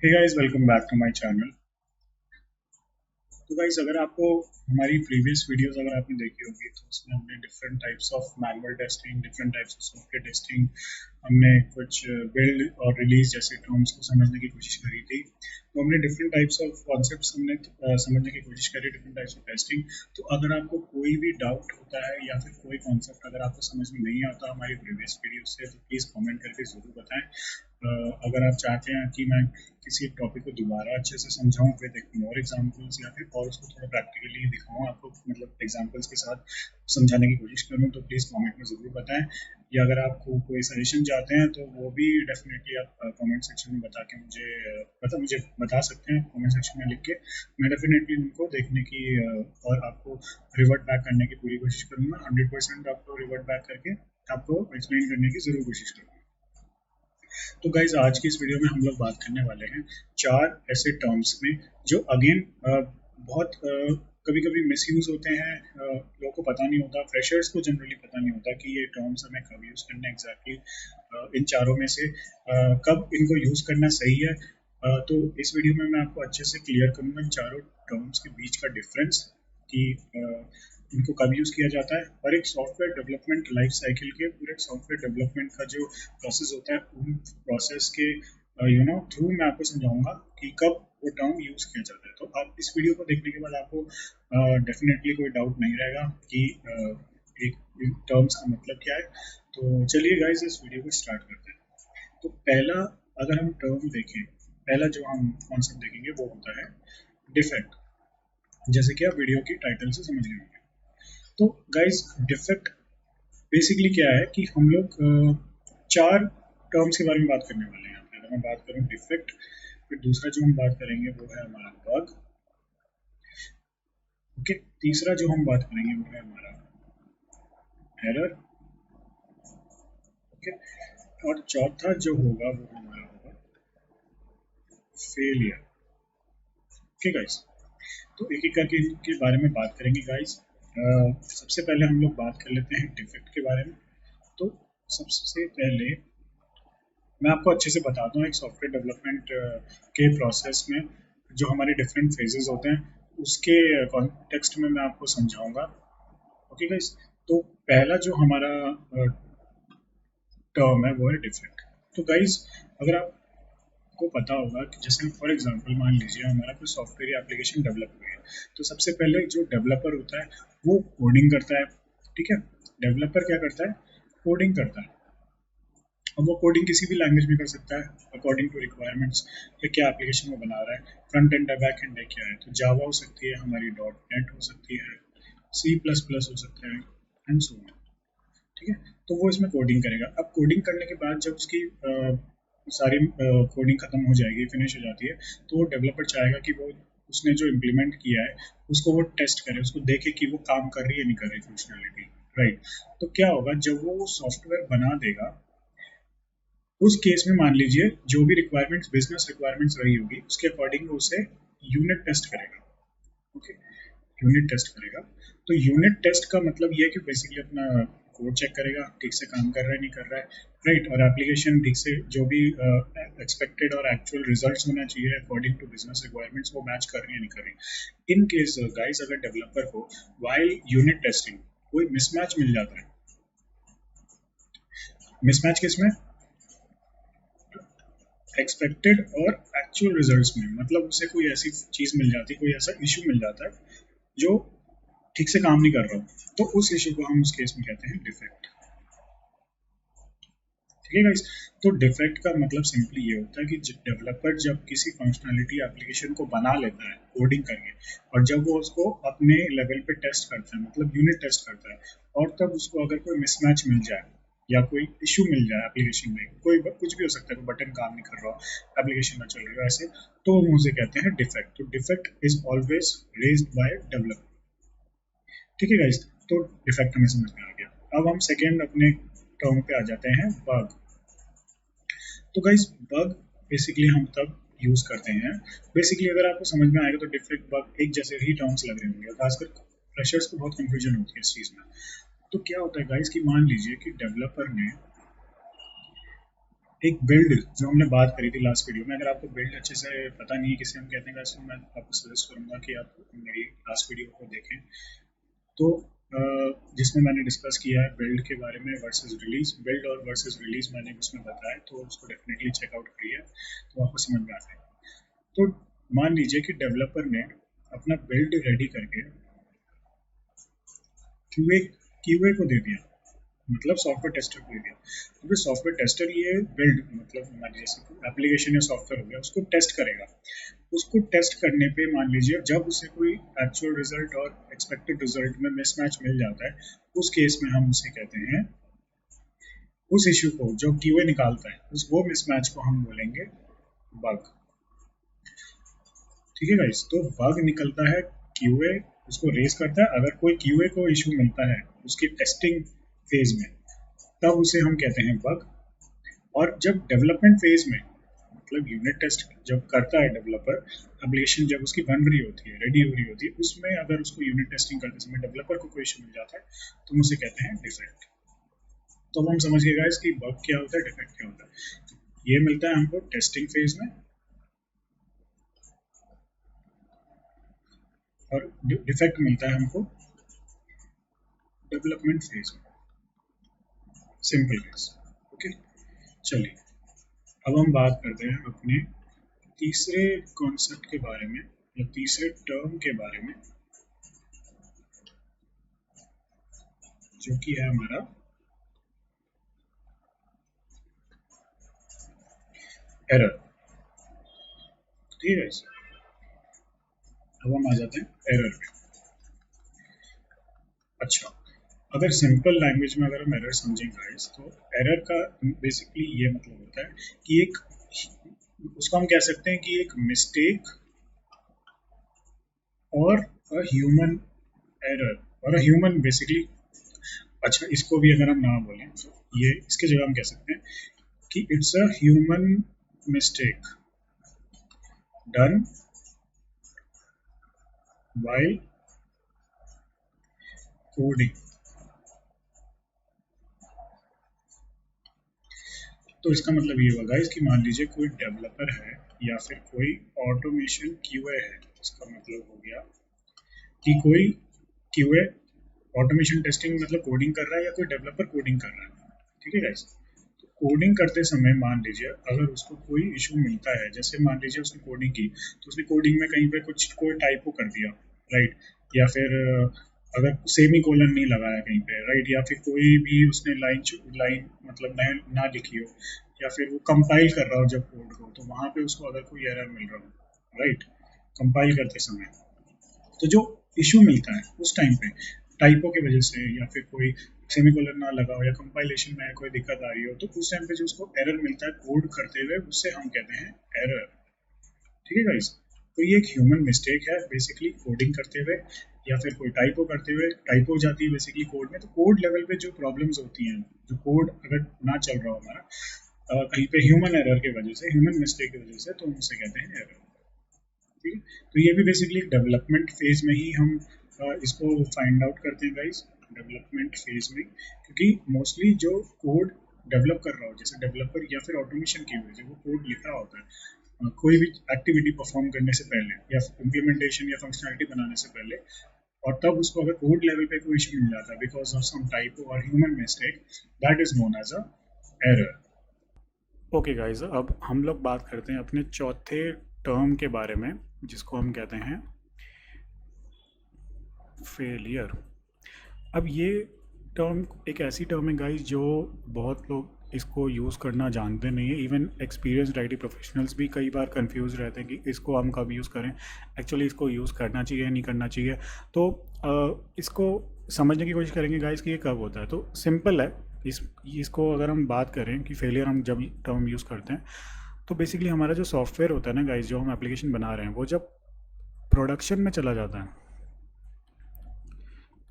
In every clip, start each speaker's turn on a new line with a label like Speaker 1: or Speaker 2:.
Speaker 1: Hey guys, welcome back to my channel. तो guys, अगर आपको हमारी प्रीवियस वीडियोस अगर आपने देखी होगी तो उसमें हमने different types of manual testing, different types of software testing, हमने कुछ बिल्ड और रिलीज जैसे टर्म्स को समझने की कोशिश करी थी। तो हमने डिफरेंट टाइप्स ऑफ कॉन्सेप्ट्स हमने समझने की कोशिश करी, डिफरेंट टाइप्स ऑफ टेस्टिंग। तो अगर आपको कोई भी डाउट होता है या फिर कोई कॉन्सेप्ट अगर आपको समझ में नहीं आता हमारी प्रीवियस वीडियो से, तो प्लीज़ कमेंट करके ज़रूर बताएं। अगर आप चाहते हैं कि मैं किसी टॉपिक को दोबारा अच्छे से समझाऊं विद मोर एग्जांपल्स या फिर और उसको थोड़ा प्रैक्टिकली दिखाऊं आपको, मतलब एग्जांपल्स के साथ समझाने की कोशिश करूं, तो प्लीज़ कमेंट में ज़रूर बताएं। या अगर आपको कोई सजेशन चाहते हैं तो वो भी डेफिनेटली आप कमेंट सेक्शन में बता के मुझे बता सकते हैं कमेंट सेक्शन में लिख के। मैं डेफिनेटली उनको देखने की और आपको रिवर्ट बैक करने की पूरी कोशिश करूंगा। 100% आपको रिवर्ट बैक करके आपको एक्सप्लेन करने की ज़रूर कोशिश करूंगा। तो गाइज, आज की इस वीडियो में हम लोग बात करने वाले हैं चार ऐसे टर्म्स में जो अगेन बहुत कभी कभी मिसयूज होते हैं। लोगों को पता नहीं होता, फ्रेशर्स को जनरली पता नहीं होता कि ये टर्म्स हमें कब यूज़ करना है एग्जैक्टली। इन चारों में से कब इनको यूज़ करना सही है। तो इस वीडियो में मैं आपको अच्छे से क्लियर करूंगा इन चारों टर्म्स के बीच का डिफरेंस कि इनको कब यूज़ किया जाता है, और एक सॉफ्टवेयर डेवलपमेंट लाइफ साइकिल के पूरे सॉफ्टवेयर डेवलपमेंट का जो प्रोसेस होता है उन प्रोसेस के थ्रू मैं आपको समझाऊंगा कि कब वो टर्म यूज़ किया जाता है। तो आप इस वीडियो को देखने के बाद आपको डेफिनेटली कोई डाउट नहीं रहेगा कि एक टर्म्स का मतलब क्या है। तो चलिए गाइस, इस वीडियो को स्टार्ट करते हैं। तो पहला, अगर हम टर्म देखें, पहला जो हम कॉन्सेप्ट देखेंगे वो होता है डिफेक्ट, जैसे कि आप वीडियो की टाइटल से समझ गए होंगे। तो गाइस, डिफेक्ट बेसिकली क्या है कि हम लोग चार टर्म्स के बारे में बात करने वाले हैं। यहाँ पे अगर मैं बात करूँ डिफेक्ट, फिर दूसरा जो हम बात करेंगे वो है हमारा बग। ओके, तीसरा जो हम बात करेंगे वो है हमारा एरर। ओके, और चौथा जो होगा वो हमारा होगा फेलियर। ओके गाइस, तो एक एक करके इनके बारे में बात करेंगे गाइस। सबसे पहले हम लोग बात कर लेते हैं डिफेक्ट के बारे में। तो सबसे पहले मैं आपको अच्छे से बताता हूँ, एक सॉफ्टवेयर डेवलपमेंट के प्रोसेस में जो हमारे डिफरेंट फेजेस होते हैं उसके कॉन्टेक्स्ट में मैं आपको समझाऊंगा। ओके गाइस, तो पहला जो हमारा टर्म है वो है डिफेक्ट। तो गाइस, अगर आपको पता होगा कि जैसे फॉर एग्जांपल मान लीजिए हमारा कोई सॉफ्टवेयर या एप्लीकेशन डेवलप हुई है, तो सबसे पहले जो डेवलपर होता है वो कोडिंग करता है। ठीक है, डेवलपर क्या करता है, कोडिंग करता है। अब वो कोडिंग किसी भी लैंग्वेज में कर सकता है अकॉर्डिंग टू रिक्वायरमेंट्स, या क्या एप्लीकेशन वो बना रहा है, फ्रंट एंड है बैक एंड है क्या है। तो जावा हो सकती है हमारी, डॉट नेट हो सकती है, सी प्लस प्लस हो सकता है, एंड सो ऑन। ठीक है, तो वो इसमें कोडिंग करेगा। अब कोडिंग करने के बाद जब उसकी सारी कोडिंग खत्म हो जाएगी, फिनिश हो जाती है, तो वो डेवलपर चाहेगा कि वो उसने जो इम्प्लीमेंट किया है उसको वो टेस्ट करे, उसको देखे कि वो काम कर रही है नहीं कर रही फंक्शनैलिटी। राइट, तो क्या होगा जब वो सॉफ्टवेयर बना देगा, उस केस में मान लीजिए जो भी रिक्वायरमेंट्स, बिजनेस रिक्वायरमेंट्स रही होगी उसके अकॉर्डिंग वो उसे यूनिट टेस्ट करेगा। ओके, यूनिट टेस्ट करेगा। तो यूनिट टेस्ट का मतलब ये है कि बेसिकली अपना कोड चेक करेगा ठीक से काम कर रहा है नहीं कर रहा है। राइट, और एप्लीकेशन ठीक से जो भी एक्सपेक्टेड और एक्चुअल रिजल्ट्स होना चाहिए अकॉर्डिंग टू बिजनेस रिक्वायरमेंट्स वो मैच कर रही है नहीं कर रही। इन केस गाइस, अगर डेवलपर को वाइल यूनिट टेस्टिंग कोई मिसमैच मिल जाता है, मिसमैच किसमें, एक्सपेक्टेड और एक्चुअल रिजल्ट्स में, मतलब उसे कोई ऐसी चीज़ मिल जाती है, कोई ऐसा इशू मिल जाता है जो ठीक से काम नहीं कर रहा हो, तो उस इशू को हम उस केस में कहते हैं डिफेक्ट। ठीक है गाइस, तो डिफेक्ट का मतलब सिंपली ये होता है कि डेवलपर जब किसी फंक्शनैलिटी एप्लीकेशन को बना लेता है कोडिंग करके, और जब वो उसको अपने लेवल पे टेस्ट करता है, मतलब यूनिट टेस्ट करता है, और तब उसको अगर कोई मिसमैच मिल जाए या कोई इशू मिल जाए एप्लीकेशन में, कोई कुछ भी हो सकता है, कोई बटन काम नहीं कर रहा हो, एप्लीकेशन में चल रही हो ऐसे, तो हम उसे कहते हैं डिफेक्ट। तो defect is always raised bye developer. ठीक है गाइस, तो डिफेक्ट हमें समझ में आ गया। अब हम सेकेंड अपने टर्म पे आ जाते हैं, बग। तो गाइस, बग बेसिकली हम तब यूज करते हैं, बेसिकली अगर आपको समझ में आएगा तो डिफेक्ट बग एक जैसे ही टर्म्स लग रहे होंगे, खासकर फ्रेशर्स को बहुत कंफ्यूजन होती है इस चीज़ में। तो क्या होता है गाइस कि मान लीजिए कि डेवलपर ने एक बिल्ड जो हमने बात करी थी लास्ट वीडियो में, अगर आपको बिल्ड अच्छे से पता नहीं है किसे हम कहते हैं, तो मैं आपको सजेस्ट करूंगा कि आप मेरी लास्ट वीडियो को देखें। तो जिसमें मैंने डिस्कस किया है बिल्ड के बारे में वर्सेस रिलीज, बिल्ड और वर्सेस रिलीज मैंने उसमें बताया, तो उसको डेफिनेटली चेकआउट करिए तो आपको समझ में आ जाएगा। तो मान लीजिए कि डेवलपर ने अपना बिल्ड रेडी करके क्यूए क्यूए को दे दिया, मतलब सॉफ्टवेयर टेस्टर को दे दिया। तो फिर सॉफ्टवेयर टेस्टर ये बिल्ड मतलब मान लीजिए जैसे एप्लीकेशन या सॉफ्टवेयर हो गया, उसको टेस्ट करेगा। उसको टेस्ट करने पे मान लीजिए जब उसे कोई एक्चुअल रिजल्ट और एक्सपेक्टेड रिजल्ट में मिसमैच मिल जाता है, उस केस में हम उसे कहते हैं, उस इश्यू को जो क्यूए निकालता है उस वो मिसमैच को हम बोलेंगे बग। ठीक है गाइस, तो बग निकलता है, क्यूए उसको रेज करता है। अगर कोई क्यूए को इशू मिलता है उसकी टेस्टिंग फेज में, तब उसे हम कहते हैं बग। और जब डेवलपमेंट फेज में, मतलब यूनिट टेस्ट जब करता है डेवलपर, एप्लीकेशन जब उसकी बन रही होती है, रेडी हो रही होती है, उसमें अगर उसको यूनिट टेस्टिंग करते समय डेवलपर को कोई इशू मिल जाता है, तो हम उसे कहते हैं डिफेक्ट। तो अब हम समझ गए गाइस कि बग क्या होता है, डिफेक्ट क्या होता है। ये मिलता है हमको टेस्टिंग फेज में, और डिफेक्ट मिलता है हमको डेवलपमेंट फेज में। Simple case. ओके, चलिए अब हम बात करते हैं अपने तीसरे कॉन्सेप्ट के बारे में, या तीसरे टर्म के बारे में, जो कि है हमारा एरर। ठीक है, अब हम आ जाते हैं एरर पे। अच्छा, अगर सिंपल लैंग्वेज में अगर हम एरर समझें गाइस, तो एरर का बेसिकली ये मतलब होता है कि एक, उसको हम कह सकते हैं कि एक मिस्टेक और अ ह्यूमन एरर, और अ ह्यूमन बेसिकली। अच्छा, इसको भी अगर हम ना बोलें तो ये इसके जगह हम कह सकते हैं कि it's a human mistake done while coding. तो इसका मतलब ये होगा इसकी, मान लीजिए कोई डेवलपर है या फिर कोई ऑटोमेशन क्यूए है। इसका मतलब हो गया कि कोई क्यूए ऑटोमेशन टेस्टिंग मतलब कोडिंग कर रहा है, या कोई डेवलपर कोडिंग कर रहा है। ठीक है गाइस, तो कोडिंग करते समय मान लीजिए अगर उसको कोई इशू मिलता है, जैसे मान लीजिए उसने कोडिंग की, तो उसने कोडिंग में कहीं पे कुछ कोई टाइपो कर दिया, राइट, या फिर अगर सेमी कोलन नहीं लगाया कहीं पे, राइट, या फिर कोई भी उसने लाइन लाइन मतलब ना लिखी हो, या फिर वो कंपाइल कर रहा हो जब कोड को, तो वहां पे उसको अगर कोई एरर मिल रहा हो, राइट, कंपाइल करते समय, तो जो इशू मिलता है उस टाइम पे टाइपो की वजह से, या फिर कोई सेमीकोलन ना लगा हो, या कंपाइलेशन में कोई दिक्कत आ रही हो, तो उस टाइम पे जो उसको एरर मिलता है कोड करते हुए, उससे हम कहते हैं एरर। ठीक है गाइस, तो ये एक ह्यूमन मिस्टेक है बेसिकली कोडिंग करते हुए, या फिर कोई टाइपो करते हुए, टाइपो हो जाती है बेसिकली कोड में। तो कोड लेवल पे जो प्रॉब्लम्स होती हैं, जो कोड अगर ना चल रहा हो हमारा कहीं पे ह्यूमन एरर की वजह से, ह्यूमन मिस्टेक की वजह से, तो हम उसे कहते हैं एरर। ठीक है, तो ये भी बेसिकली डेवलपमेंट फेज में ही हम इसको फाइंड आउट करते हैं गाइस, डेवलपमेंट फेज में। क्योंकि मोस्टली जो कोड डेवलप कर रहा हो, जैसे डेवलपर या फिर ऑटोमेशन की वजह से वो कोड लिख रहा होता है कोई भी एक्टिविटी परफॉर्म करने से पहले, या इम्प्लीमेंटेशन या फंक्शनलिटी बनाने से पहले, और तब उसको अगर कोड लेवल पे कोई इशू मिल जाता है बिकॉज ऑफ सम टाइपो और human mistake, that is known as a error.
Speaker 2: Okay guys, अब हम लोग बात करते हैं अपने चौथे टर्म के बारे में, जिसको हम कहते हैं फेलियर। अब ये टर्म एक ऐसी टर्म है गाइस जो बहुत लोग इसको यूज़ करना जानते नहीं है। इवन एक्सपीरियंस्ड आईटी प्रोफेशनल्स भी कई बार कंफ्यूज रहते हैं कि इसको हम कब यूज़ करें, एक्चुअली इसको यूज़ करना चाहिए या नहीं करना चाहिए। तो इसको समझने की कोशिश करेंगे गाइस कि ये कब होता है। तो सिंपल है, इसको अगर हम बात करें कि फेलियर हम जब टर्म यूज़ करते हैं, तो बेसिकली हमारा जो सॉफ्टवेयर होता है ना गाइस, जो हम एप्लीकेशन बना रहे हैं, वो जब प्रोडक्शन में चला जाता है,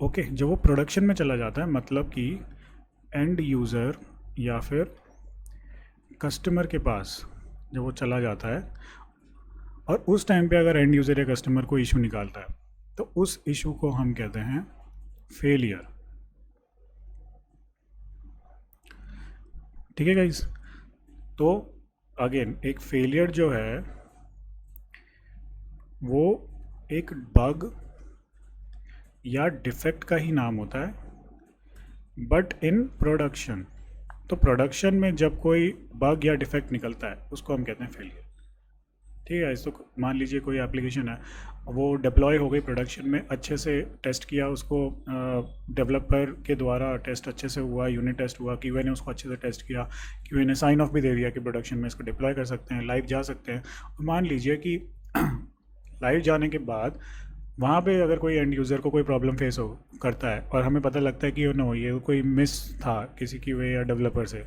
Speaker 2: ओके, जब वो प्रोडक्शन में चला जाता है, मतलब कि एंड यूज़र या फिर कस्टमर के पास जब वो चला जाता है, और उस टाइम पे अगर एंड यूज़र या कस्टमर को इशू निकालता है, तो उस इशू को हम कहते हैं फेलियर। ठीक है गाइस, तो अगेन एक फेलियर जो है वो एक बग या डिफेक्ट का ही नाम होता है, बट इन प्रोडक्शन, तो प्रोडक्शन में जब कोई बग या डिफेक्ट निकलता है उसको हम कहते हैं फेलियर। ठीक है, इसको मान लीजिए कोई एप्लीकेशन है, वो डिप्लॉय हो गई प्रोडक्शन में, अच्छे से टेस्ट किया उसको, डेवलपर के द्वारा टेस्ट अच्छे से हुआ, यूनिट टेस्ट हुआ, क्यूए ने उसको अच्छे से टेस्ट किया, क्यूए ने साइन ऑफ भी दे दिया कि प्रोडक्शन में इसको डिप्लॉय कर सकते हैं, लाइव जा सकते हैं। मान लीजिए कि लाइव जाने के बाद वहाँ पे अगर कोई एंड यूज़र को कोई प्रॉब्लम फेस हो करता है और हमें पता लगता है कि नो ये कोई मिस था किसी क्यूए या डेवलपर से,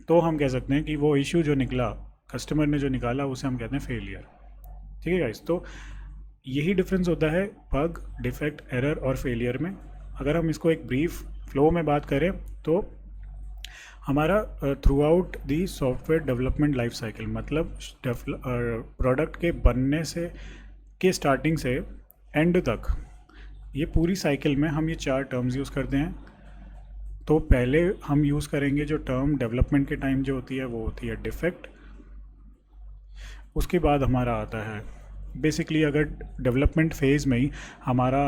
Speaker 2: तो हम कह सकते हैं कि वो इशू जो निकला, कस्टमर ने जो निकाला, उसे हम कहते हैं फेलियर। ठीक है गाइस, तो यही डिफरेंस होता है बग, डिफेक्ट, एरर और फेलियर में। अगर हम इसको एक ब्रीफ फ्लो में बात करें तो हमारा through out the software development life cycle, मतलब प्रोडक्ट के बनने से के स्टार्टिंग से एंड तक, ये पूरी साइकिल में हम ये 4 टर्म्स यूज़ करते हैं। तो पहले हम यूज़ करेंगे जो टर्म डेवलपमेंट के टाइम जो होती है वो होती है डिफेक्ट। उसके बाद हमारा आता है बेसिकली, अगर डेवलपमेंट फेज़ में ही हमारा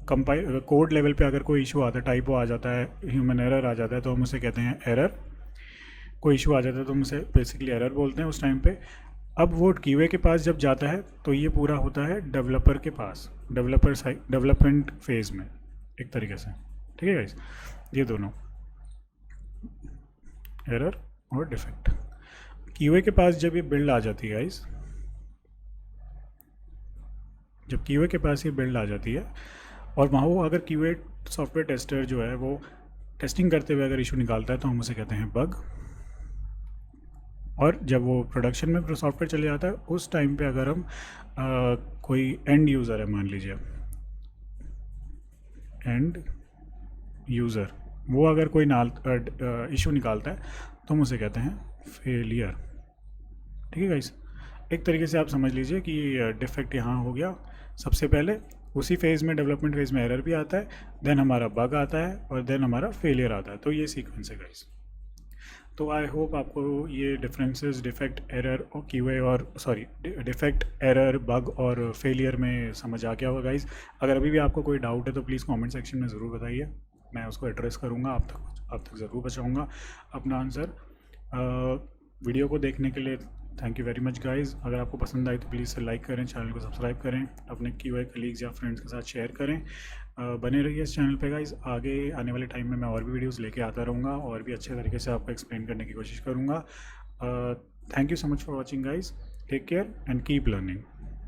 Speaker 2: कंपाइल कोड लेवल पे अगर कोई इशू आता है, टाइपो आ जाता है, ह्यूमन एरर आ जाता है, तो हम उसे कहते हैं एरर। कोई इशू आ जाता है तो हम उसे बेसिकली एरर बोलते हैं उस टाइम पे। अब वो क्यूए के पास जब जाता है तो ये पूरा होता है डेवलपर के पास, डेवलपमेंट फेज़ में एक तरीके से। ठीक है गाइस, ये दोनों एरर और डिफेक्ट। क्यूए के पास जब ये बिल्ड आ जाती है गाइस, जब क्यूए के पास ये बिल्ड आ जाती है और वहाँ वो अगर क्यूए सॉफ्टवेयर टेस्टर जो है वो टेस्टिंग करते हुए अगर इशू निकालता है तो हम उसे कहते हैं बग। और जब वो प्रोडक्शन में सॉफ्टवेयर चले जाता है उस टाइम पे अगर हम कोई एंड यूज़र है, मान लीजिए एंड यूज़र, वो अगर कोई इशू निकालता है तो हम उसे कहते हैं फेलियर। ठीक है गाइस, एक तरीके से आप समझ लीजिए कि डिफेक्ट यहाँ हो गया सबसे पहले, उसी फेज़ में डेवलपमेंट फेज़ में एरर भी आता है, देन हमारा बग आता है और देन हमारा फेलियर आता है। तो ये सीक्वेंस है गाइस। तो आई होप आपको ये डिफरेंसेस डिफेक्ट, एरर और क्यूए और डिफेक्ट, एरर, बग और फेलियर में समझ आ गया होगा गाइस। अगर अभी भी आपको कोई डाउट है तो प्लीज़ कमेंट सेक्शन में ज़रूर बताइए, मैं उसको एड्रेस करूँगा, आप तक ज़रूर पहुँचाऊँगा अपना आंसर। वीडियो को देखने के लिए thank you very much guys. अगर आपको पसंद आई तो प्लीज़ से लाइक करें, चैनल को सब्सक्राइब करें, अपने क्यूए कलीग्स या फ्रेंड्स के साथ शेयर करें। बने रहिए इस चैनल पे गाइस। आगे आने वाले टाइम में मैं और भी वीडियोस लेके आता रहूँगा और भी अच्छे तरीके से आपको एक्सप्लेन करने की कोशिश करूँगा। Thank you so much for watching guys, take care and keep learning.